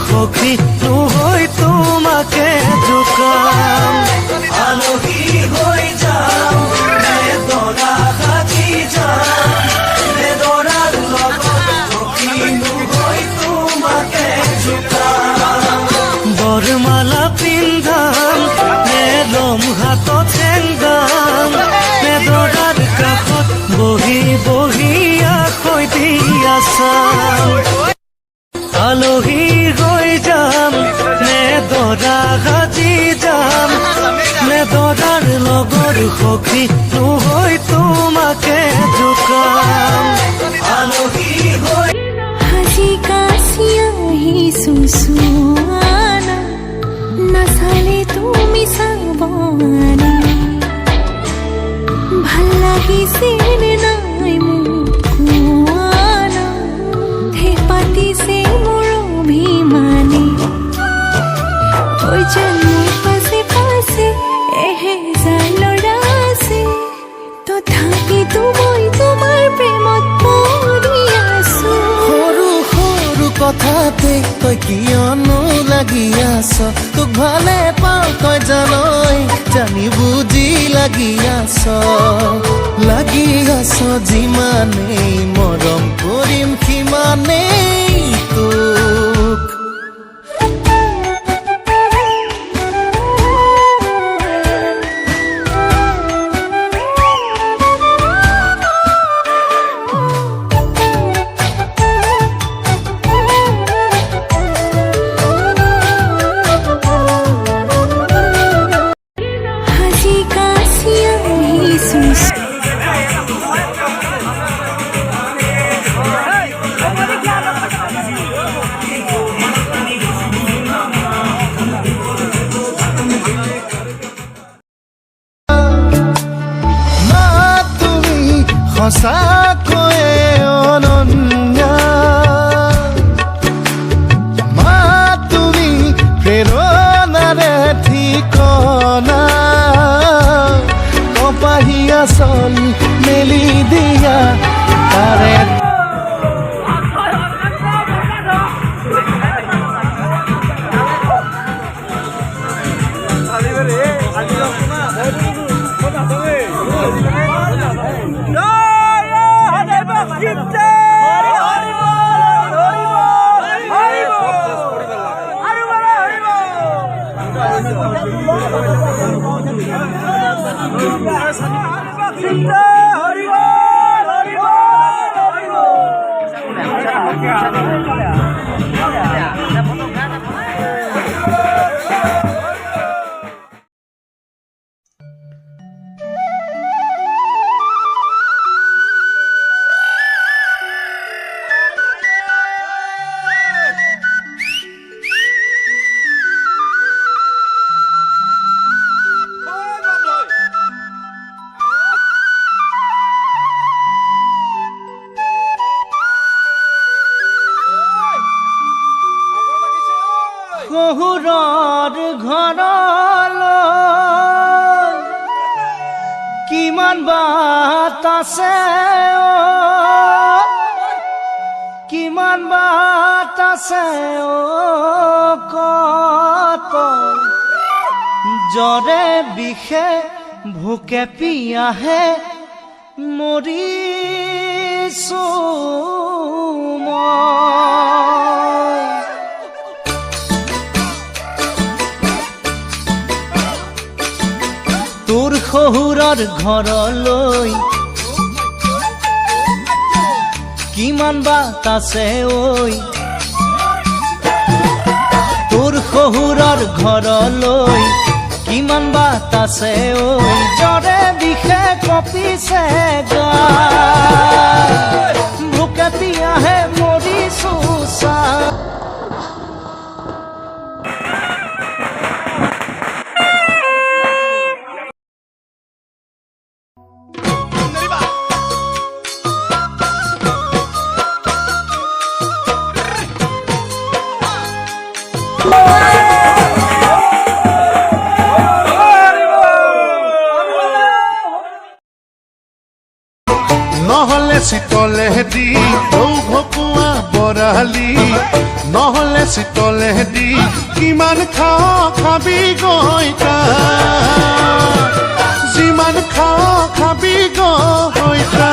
সখী নহৈ তোমাকে জোকাম আলহী হৈ যাম দৰা সাজি যাম দৰাৰ লগত সখী নহৈ তোমাকে জোকাম বৰমালা পিন্ধাম ল'ম হাতত চেংগাম দৰাৰ কাষত বহি বহি আখৈ দি আছাম আলহী হৈ যাম দৰা সাজি যাম দৰাৰ লগৰ সখী নহৈ তোমাকে জোকাম আলহী হৈ হাসি কাশি আহিছো চুৱানা নাচালে তুমি চাবানা ভাল লাগিছে নাই মোক কোৱানা হে পাতিছে মোৰ অভিমানে ঐ যেন মোৰ পাছে পাছে এহেজাৰ ল'ৰা আছে তথাপিতো মই তোমাৰ প্ৰেমত পৰি আছো সৰু সৰু কথাতে তই কিয়নো লাগি আছ তোক ভালে পাওঁ তই জানই জানি বুজি লাগি আছ যিমানেই মৰম কৰিম সিমানেই তোক হাসি কাশি আহিছো সঁচাকৈয়ে অনন্যা মা তুমি প্ৰেৰণাৰে ঠিকনা কপাহীয়া চল মেলি দিয়া তাৰে শহুৰৰ ঘৰলৈ কিমান বাট আছে কিমান বাট আছে কত জ্বৰে বিষে ভোকে পিয়াহে মৰিছো মই তোৰ শহুৰৰ ঘৰলৈ কিমান বাট আছে ঐ তোৰ শহুৰৰ ঘৰলৈ কিমান বাট আছে ঐ জ্বৰে বিষে কঁপিছে গা নহলে চিতলেদি ভকুৱা বৰালি নহলে চিতলেদি কিমান খাবি গৈতা যিমান খাবি গৈতা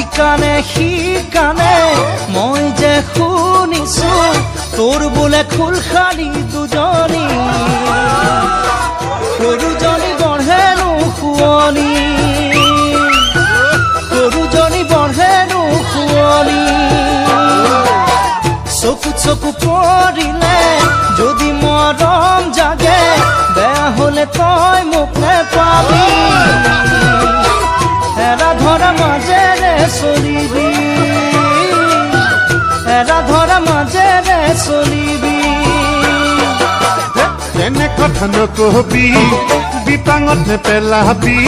ইকানে সিকানে মই যে শুনিছো তোৰ বোলে খুলখালি দুজনী সৰুজনী বঢ়েনো শুৱনি সৰুজনী বঢ়েনো শুৱনি চকু পৰিলে যদি মৰম জাগে বেয়া হলে তই মোক নেপাবি এৰা ধৰা মাজেৰে চলিবি এৰা ধৰা মাজেৰে চলিবি তেনে কথা নকবি বিপাঙত নেপেলাবি